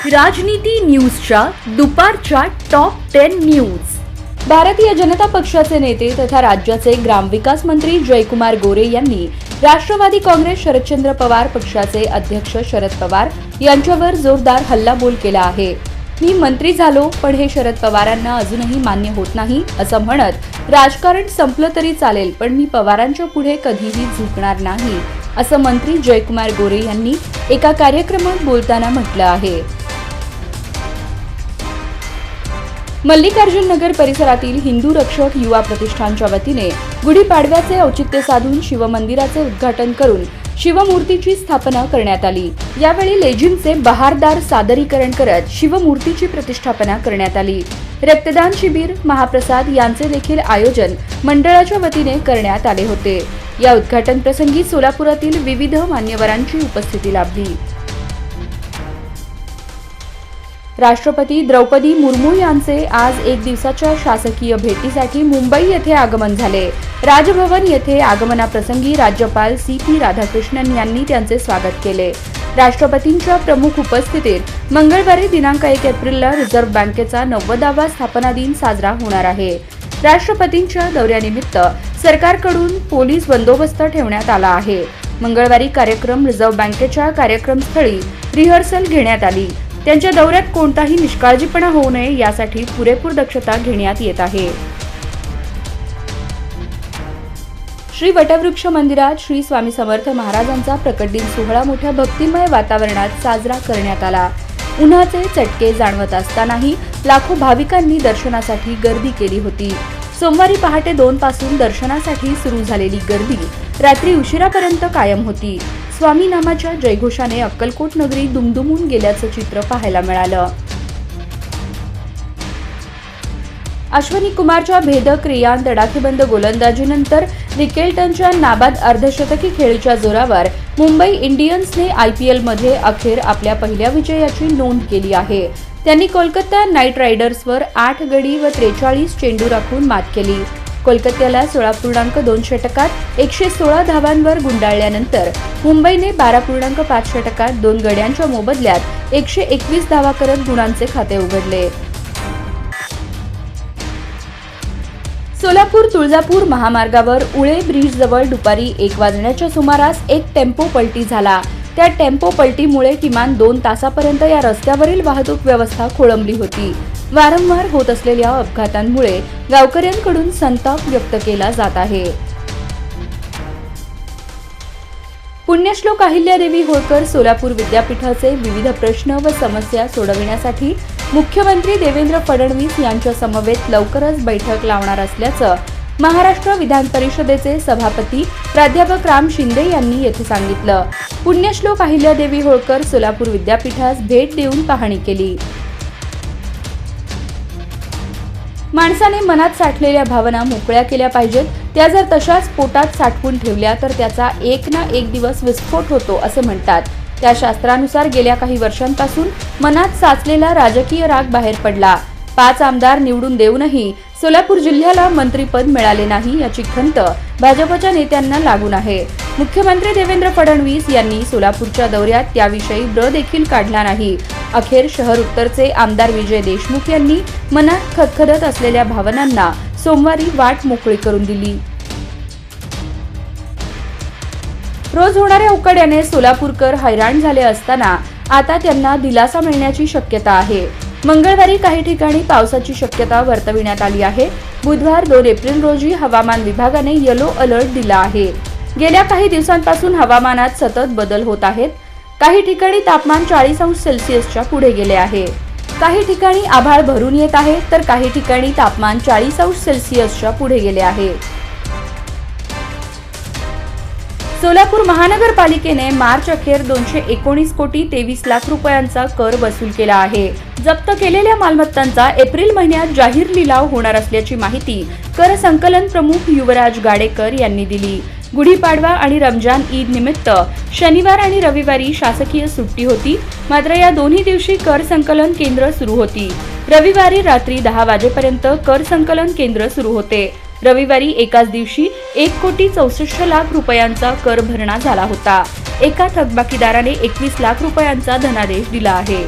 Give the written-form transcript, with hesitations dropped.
राजनीती न्यूजच्या दुपारच्या टॉप 10 न्यूज। भारतीय जनता पक्षाचे नेते तथा राज्याचे ग्रामविकास मंत्री जयकुमार गोरे यांनी राष्ट्रवादी काँग्रेस शरदचंद्र पवार पक्षाचे अध्यक्ष शरद पवार यांच्यावर जोरदार हल्लाबोल केला आहे। मी मंत्री झालो पण हे शरद पवारांना अजूनही मान्य होत नाही असं म्हणत राजकारण संपलं तरी चालेल पण मी पवारांच्या पुढे कधीही झुकणार नाही असं मंत्री जयकुमार गोरे यांनी एका कार्यक्रमात बोलताना म्हटलं आहे। मल्लिकार्जुन नगर परिसरातील हिंदू रक्षक युवा प्रतिष्ठानच्या वतीने गुढीपाडव्याचे औचित्य साधून शिवमंदिराचे उद्घाटन करून शिवमूर्तीची स्थापना करण्यात आली। यावेळी लेझिमचे बहारदार सादरीकरण करत शिवमूर्तीची प्रतिष्ठापना करण्यात आली। रक्तदान शिबिर, महाप्रसाद यांचे देखील आयोजन मंडळाच्या वतीने करण्यात आले होते। या उद्घाटन प्रसंगी सोलापुरातील विविध मान्यवरांची उपस्थिती लाभली। राष्ट्रपती द्रौपदी मुर्मू यांचे आज एक दिवसाच्या शासकीय भेटीसाठी मुंबई येथे आगमन झाले। राजभवन येथे आगमनाप्रसंगी राज्यपाल CP राधाकृष्णन यांनी त्यांचे स्वागत केले। राष्ट्रपतींच्या प्रमुख उपस्थितीत मंगळवारी दिनांक 1 एप्रिलला रिझर्व्ह बँकेचा 90वा स्थापना दिन साजरा होणार आहे। राष्ट्रपतींच्या दौऱ्यानिमित्त सरकारकडून पोलीस बंदोबस्त ठेवण्यात आला आहे। मंगळवारी कार्यक्रम रिझर्व्ह बँकेच्या कार्यक्रमस्थळी रिहर्सल घेण्यात आली। त्यांच्या दौऱ्यात कोणताही निष्काळजीपणा होऊ नये यासाठी पुरेपूर दक्षता घेण्यात येत आहे। श्री वटवृक्ष मंदिरात श्री स्वामी समर्थ महाराजांचा प्रकट दिन सोहळा मोठ्या भक्तिमय वातावरणात साजरा करण्यात आला। उन्हाचे चटके जाणवत असतानाही लाखो भाविकांनी दर्शनासाठी गर्दी केली होती। सोमवारी पहाटे 2 पासून दर्शनासाठी सुरू झालेली गर्दी रात्री उशिरापर्यंत कायम होती। स्वामी नामाच्या जयघोषाने अक्कलकोट नगरी दुमदुमून गेल्याचं चित्र पाहायला मिळालं। अश्विनी कुमारच्या भेदक रियान तडाखेबंद गोलंदाजीनंतर रिकेल्टनच्या नाबाद अर्धशतकी खेळीच्या जोरावर मुंबई इंडियन्सने IPL मध्ये अखेर आपल्या पहिल्या विजयाची नोंद केली आहे। त्यांनी कोलकाता नाईट रायडर्सवर 8 गडी व 43 चेंडू राखून मात केली। कोलकात्याला 16.2 षटकात 116 धावांवर गुंडाळल्यानंतर मुंबईने 12.5 षटकात 2 गड्यांच्या मोबदल्यात 121 धावा करत गुणांचे खाते उघडले। सोलापूर तुळजापूर महामार्गावर उळे ब्रिज जवळ दुपारी 1 वाजण्याच्या सुमारास एक टेम्पो पलटी झाला। त्या टेम्पो पलटीमुळे किमान 2 तासापर्यंत या रस्त्यावरील वाहतूक व्यवस्था खोळंबली होती। वारंवार होत असलेल्या अपघातांमुळे गावकऱ्यांकडून संताप व्यक्त केला जात आहे। पुण्यश्लोक अहिल्यादेवी होळकर सोलापूर विद्यापीठाचे विविध प्रश्न व समस्या सोडविण्यासाठी मुख्यमंत्री देवेंद्र फडणवीस यांच्या समवेत लवकरच बैठक लावणार असल्याचं महाराष्ट्र विधान परिषदेचे सभापती प्राध्यापक राम शिंदे यांनी येथे सांगितलं। पुण्यश्लोक अहिल्यादेवी होळकर सोलापूर विद्यापीठास भेट देऊन पाहणी केली। माणसाने मनात साठलेल्या भावना मोकळ्या केल्या पाहिजेत। त्या जर तशाच पोटात साठवून ठेवल्या तर त्याचा एक ना एक दिवस विस्फोट होतो असे म्हणतात। त्या शास्त्रानुसार गेल्या काही वर्षांपासून मनात साचलेला राजकीय राग बाहेर पडला। 5 आमदार निवडून देऊनही सोलापूर जिल्ह्याला मंत्रीपद मिळाले नाही याची खंत भाजपच्या नेत्यांना लागून आहे। मुख्यमंत्री देवेंद्र फडणवीस यांनी सोलापूरच्या दौऱ्यात त्याविषयी देखील काढला नाही। अखेर शहर उत्तरचे आमदार विजय देशमुख यांनी मनात खदखदत असलेल्या भावनांना सोमवारी वाट मोकळी करून दिली। रोज होणाऱ्या उकाड्याने सोलापूरकर हैराण झाले असताना आता त्यांना दिलासा मिळण्याची शक्यता आहे। मंगळवारी काही ठिकाणी पावसाची शक्यता वर्तविण्यात आली आहे। बुधवार 2 एप्रिल रोजी हवामान विभागाने येलो अलर्ट दिला आहे। गेल्या काही दिवसांपासून हवामानात सतत बदल होत आहेत। काही ठिकाणी तापमान 40°C पुढे गेले आहे। काही ठिकाणी आभाळ भरून येत आहे तर काही ठिकाणी तापमान 40°C पुढे गेले आहे। सोलापूर महानगरपालिकेने मार्च अखेर 219 कोटी 23 लाख रुपयांचा कर वसूल केला आहे। जप्त केलेल्या मालमत्तांचा एप्रिल महिन्यात जाहीर लिलाव होणार असल्याची माहिती कर संकलन प्रमुख युवराज गाडेकर यांनी दिली। गुढीपाडवा आणि रमजान ईद निमित्त शनिवार आणि रविवारी शासकीय सुट्टी होती। मात्र या दोन्ही दिवशी कर संकलन केंद्र सुरू होती। रविवारी रात्री 10 वाजेपर्यंत कर संकलन केंद्र सुरू होते। रविवारी एकाच दिवशी 1 कोटी 64 लाख रुपयांचा कर भरणा झाला होता। एका थकबाकीदाराने 21 लाख रुपयांचा धनादेश दिला आहे।